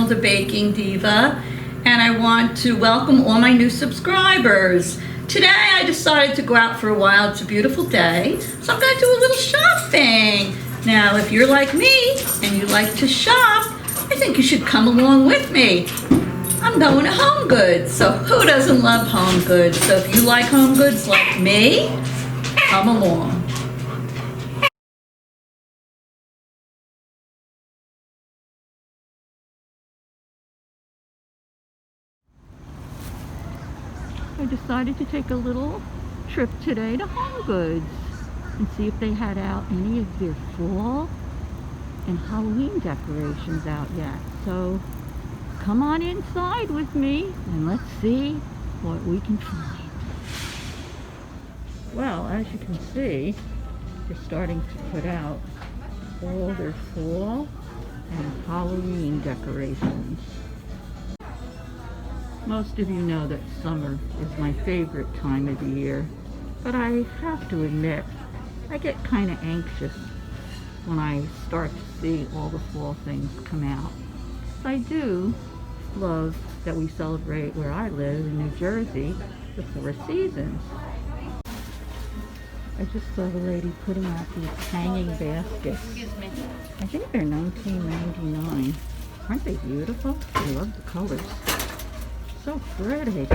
channel, The Baking Diva, and I want to welcome all my new subscribers. Today I decided to go out for a while. It's a beautiful day, so I'm going to do a little shopping. Now, if you're like me and you like to shop, I think you should come along with me. I'm going to HomeGoods, so who doesn't love HomeGoods? So if you like HomeGoods like me, come along. I decided to take a little trip today to HomeGoods and see if they had out any of their fall and Halloween decorations out yet. So come on inside with me and let's see what we can find. Well, as you can see, they're starting to put out all their fall and Halloween decorations. Most of you know that summer is my favorite time of the year, but I have to admit, I get kind of anxious when I start to see all the fall things come out. I do love that we celebrate where I live in New Jersey, the 4 seasons. I just saw the lady putting out these hanging baskets. I think they're $19.99. Aren't they beautiful? I love the colors. So pretty.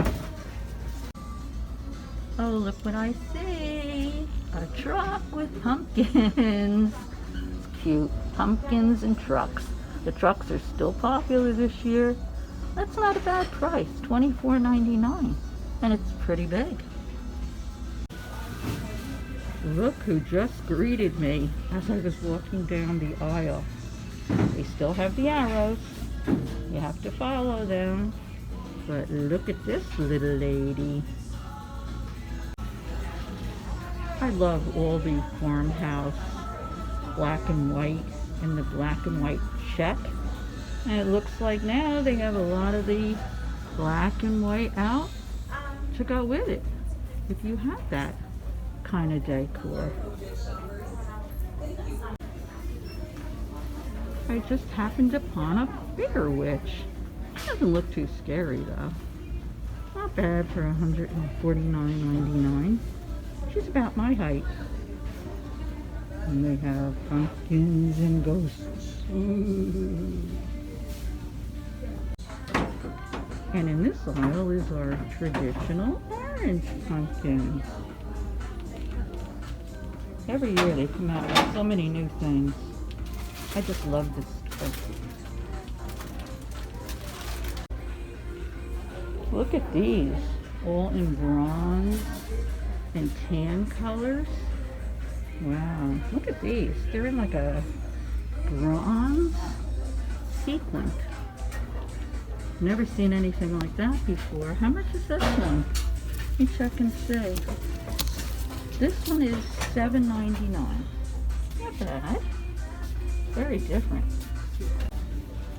Oh, look what I see. A truck with pumpkins. It's cute. Pumpkins and trucks. The trucks are still popular this year. That's not a bad price. $24.99. And it's pretty big. Look who just greeted me as I was walking down the aisle. They still have the arrows. You have to follow them. But look at this little lady. I love all the farmhouse black and white and the black and white check. And it looks like now they have a lot of the black and white out to go with it. If you have that kind of decor. I just happened upon a bigger witch. Doesn't look too scary though. Not bad for $149.99. She's about my height. And they have pumpkins and ghosts. Ooh. And in this aisle is our traditional orange pumpkins. Every year they come out with so many new things. I just love this stuff. Look at these, all in bronze and tan colors. Wow, look at these. They're in like a bronze sequin. Never seen anything like that before. How much is this one? Let me check and see. This one is $7.99. Not bad. Very different.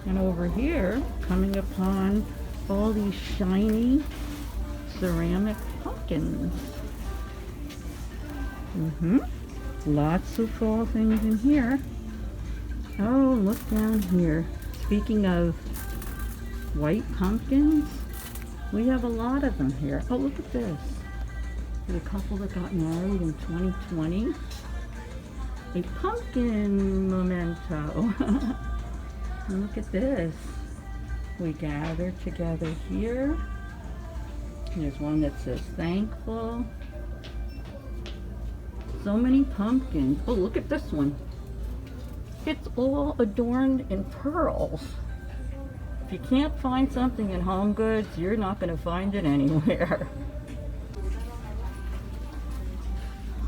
And over here, coming upon all these shiny ceramic pumpkins. Lots of fall things in here. Oh, look down here. Speaking of white pumpkins, we have a lot of them here. Oh, look at this. There's a couple that got married in 2020. A pumpkin memento. And look at this. We gather together here. There's one that says thankful. So many pumpkins. Oh, look at this one. It's all adorned in pearls. If you can't find something in HomeGoods, you're not going to find it anywhere.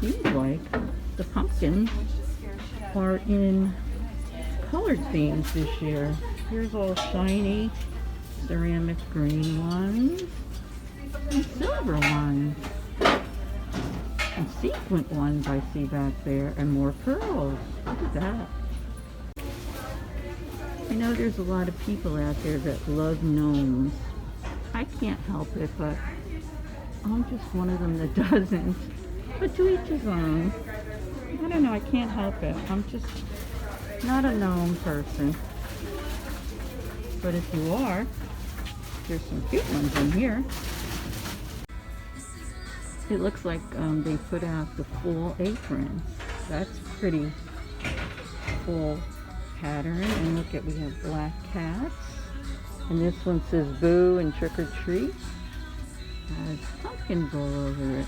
Seems like the pumpkins are in colored themes this year. Here's all shiny ceramic green ones and silver ones and sequin ones I see back there, and more pearls. Look at that. I know there's a lot of people out there that love gnomes. I can't help it, but I'm just one of them that doesn't. But to each his own. I don't know, I can't help it. I'm just not a gnome person. but if you are, there's some cute ones in here. It looks like they put out the full aprons. That's pretty full pattern. And look at, we have black cats. And this one says boo and trick or treat. Has pumpkins all over it.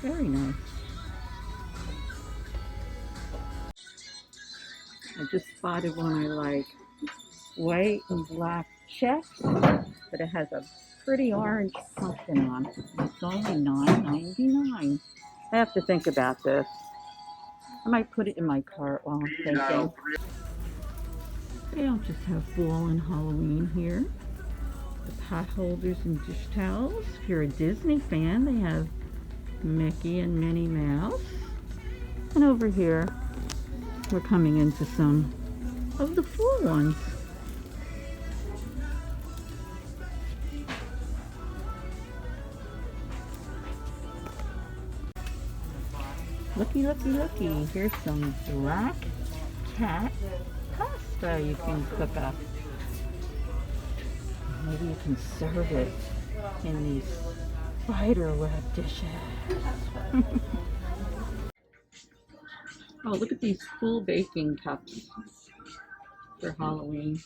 Very nice. I just spotted one I like. White and black checks, but it has a pretty orange pumpkin on it. It's only $9.99. I have to think about this. I might put it in my cart while I'm thinking. They don't just have fall and Halloween here. The pot holders and dish towels. If you're a Disney fan, they have Mickey and Minnie Mouse. And over here, we're coming into some of the fall ones. Looky, looky, looky. Here's some black cat pasta you can cook up. Maybe you can serve it in these spider web dishes. Oh, look at these full baking cups for Halloween.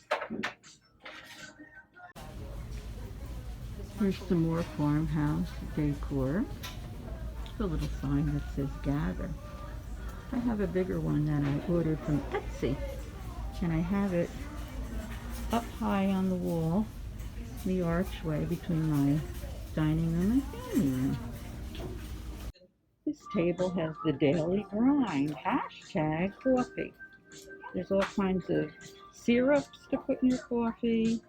Here's some more farmhouse decor. A little sign that says gather. I have a bigger one that I ordered from Etsy, and I have it up high on the wall, the archway between my dining room and family room. This table has the daily grind, hashtag coffee. There's all kinds of syrups to put in your coffee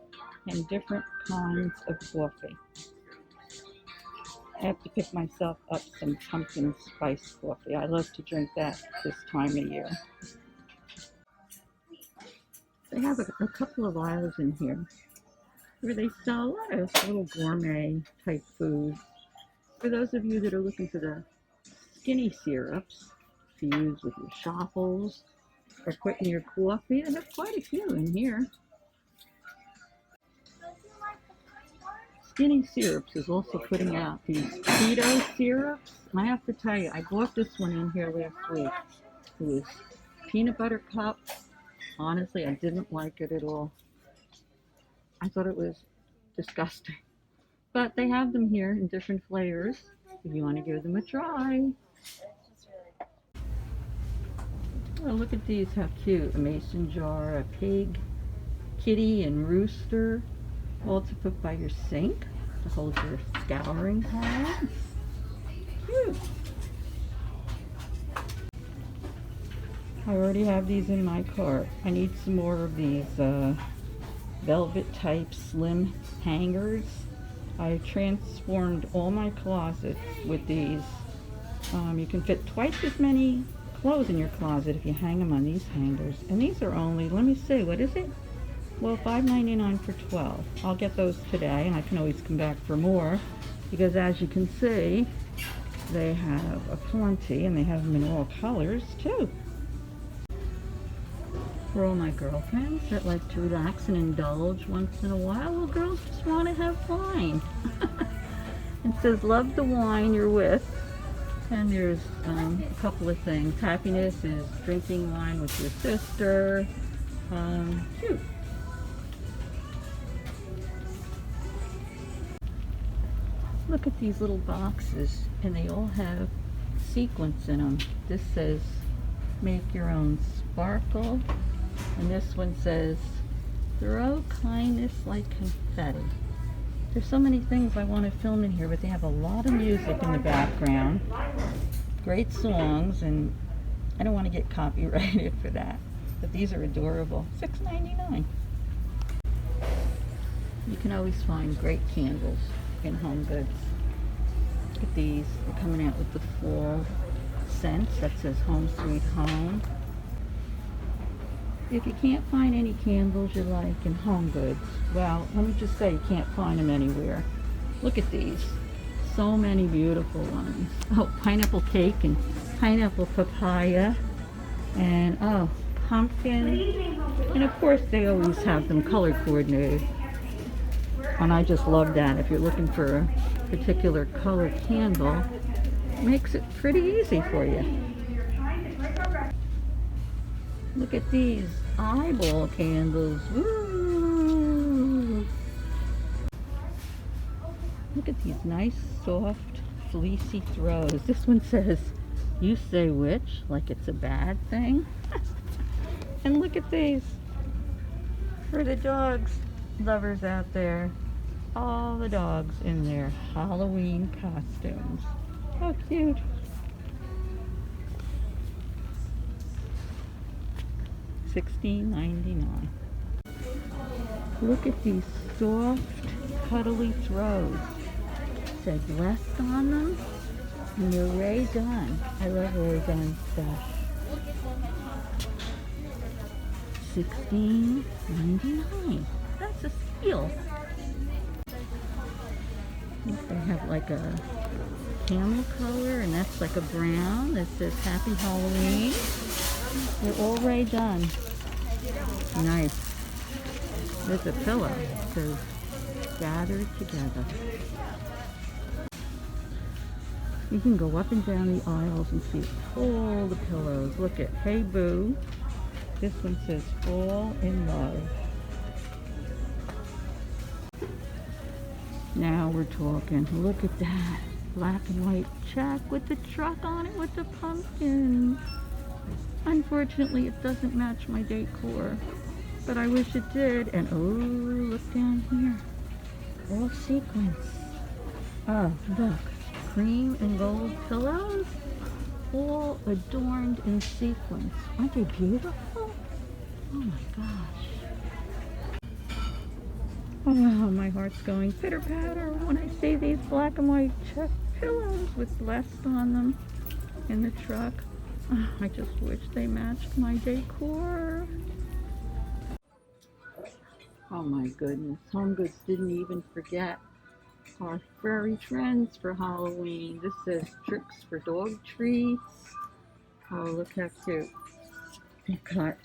and different kinds of coffee. I have to pick myself up some pumpkin spice coffee. I love to drink that this time of year. They have a couple of aisles in here where they sell a lot of little gourmet type foods. For those of you that are looking for the skinny syrups to use with your chaffles or put in your coffee, they have quite a few in here. Skinny Syrups is also putting out these keto syrups. And I have to tell you, I bought this one in here last week. It was peanut butter cup. Honestly, I didn't like it at all. I thought it was disgusting. But they have them here in different flavors if you want to give them a try. Oh, look at these, how cute. A mason jar, a pig, kitty, and rooster. All to put by your sink to hold your scouring pads. Cute. I already have these in my cart. I need some more of these velvet type slim hangers. I transformed all my closets with these. You can fit twice as many clothes in your closet if you hang them on these hangers. And these are only, let me see, what is it? Well, $5.99 for 12. I'll get those today, and I can always come back for more, because as you can see, they have a plenty, and they have them in all colors too. For all my girlfriends that like to relax and indulge once in a while, well, girls just want to have wine. It says, love the wine you're with. And there's a couple of things. Happiness is drinking wine with your sister. Cute. Look at these little boxes, and they all have sequins in them. This says, make your own sparkle. And this one says, throw kindness like confetti. There's so many things I want to film in here, but they have a lot of music in the background. Great songs, and I don't want to get copyrighted for that. But these are adorable. $6.99. You can always find great candles in HomeGoods. Look at these. They're coming out with the fall scents that says Home Sweet Home. If you can't find any candles you like in HomeGoods, well, let me just say you can't find them anywhere. Look at these. So many beautiful ones. Oh, pineapple cake and pineapple papaya. And oh, pumpkin, and of course they always have them color coordinated. And I just love that. If you're looking for a particular color candle, it makes it pretty easy for you. Look at these eyeball candles. Woo! Look at these nice, soft, fleecy throws. This one says, "You say which," like it's a bad thing. And look at these for the dogs lovers out there. All the dogs in their Halloween costumes. How cute. $16.99. Look at these soft, cuddly throws. It says left on them, and they're Ray Gun. I love Ray Gun stuff. $16.99. That's a steal. They have like a camel color, and that's like a brown that says Happy Halloween. They're all Ray Gun. Nice. There's a pillow. It says gathered together. You can go up and down the aisles and see all the pillows. Look at Hey Boo. This one says Fall in Love. Now we're talking. Look at that. Black and white check with the truck on it with the pumpkin. Unfortunately, it doesn't match my decor, but I wish it did. And oh, look down here. All sequins. Oh, look. Cream and gold pillows, all adorned in sequins. Aren't they beautiful? Oh my gosh. Oh, my heart's going pitter patter when I see these black and white check pillows with blessed on them in the truck. Oh, I just wish they matched my decor. Oh my goodness, HomeGoods didn't even forget our furry friends for Halloween. This says tricks for dog treats. Oh, look how cute. They got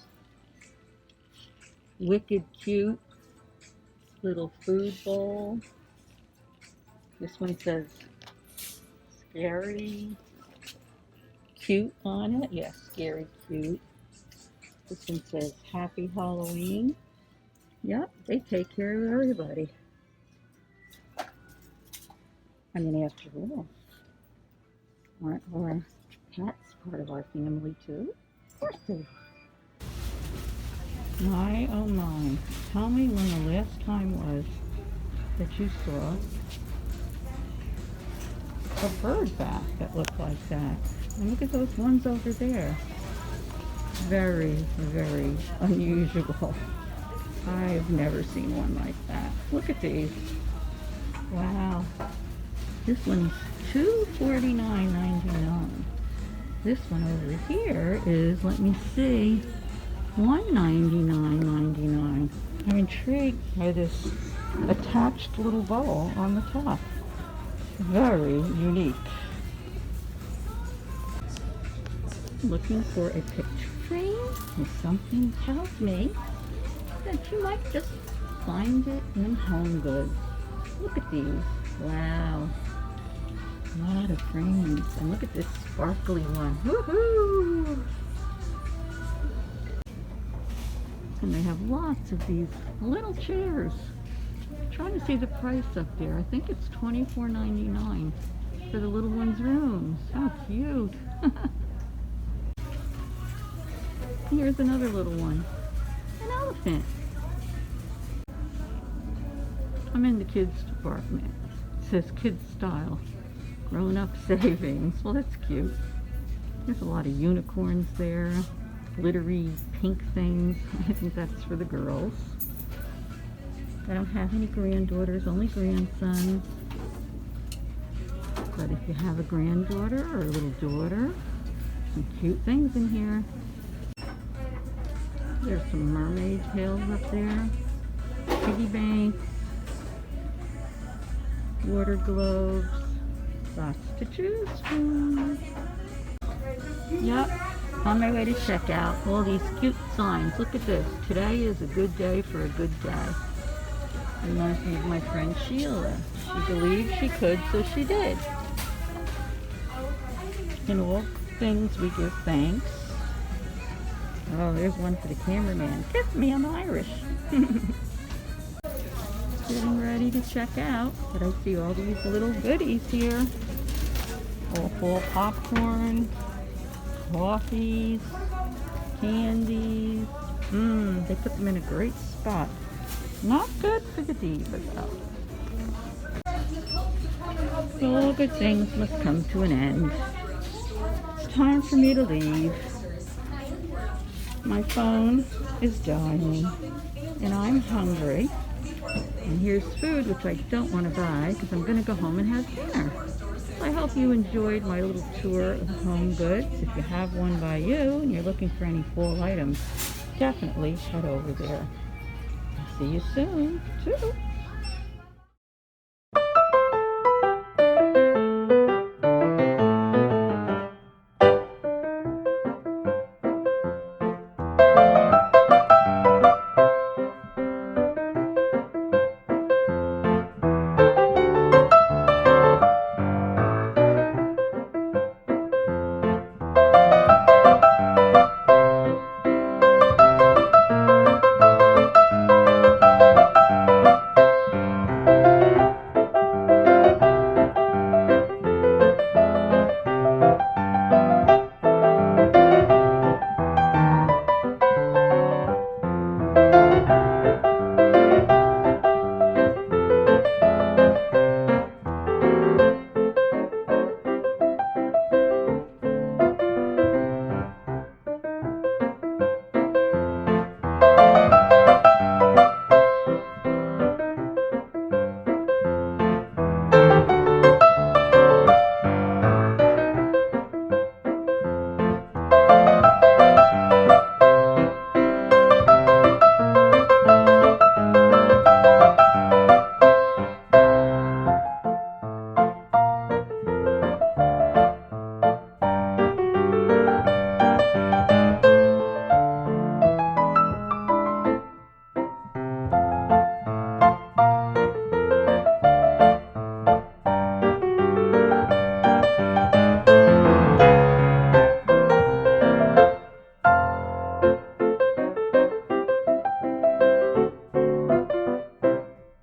wicked cute little food bowl. This one says scary cute on it. Yeah, scary cute. This one says Happy Halloween. Yep, they take care of everybody. I mean, after all, aren't our pets part of our family too? Of course they are. My, oh my. Tell me when the last time was that you saw a bird bath that looked like that. And look at those ones over there. Very, very unusual. I've never seen one like that. Look at these. Wow. This one's $249.99. This one over here is, let me see, $199.99. I'm intrigued by this attached little bowl on the top. Very unique. Looking for a picture frame, and something tells me that you might just find it in HomeGoods. Look at these. Wow. A lot of frames. And look at this sparkly one. Woohoo! And they have lots of these little chairs. I'm trying to see the price up there. I think it's $24.99 for the little one's rooms. How cute. Here's another little one. An elephant. I'm in the kids department. It says kids style. Grown up savings. Well, that's cute. There's a lot of unicorns there. Glittery pink things. I think that's for the girls. I don't have any granddaughters, only grandsons. But if you have a granddaughter or a little daughter, some cute things in here. There's some mermaid tails up there. Piggy banks. Water globes. Lots to choose from. Yep, On my way to checkout, all these cute signs. Look at this. Today is a good day for a good day. Reminds me of my friend Sheila. She believed she could, so she did. In all things we give thanks. Oh, there's one for the cameraman. Kiss me, I'm Irish. Getting ready to check out, but I see all these little goodies here. Awful popcorn, coffees, candies. They put them in a great spot. Not good for the Diva though. All good things must come to an end. It's time for me to leave. My phone is dying and I'm hungry. And here's food which I don't want to buy because I'm going to go home and have dinner. So I hope you enjoyed my little tour of HomeGoods. If you have one by you and you're looking for any fall items, definitely head over there. See you soon. Toodle.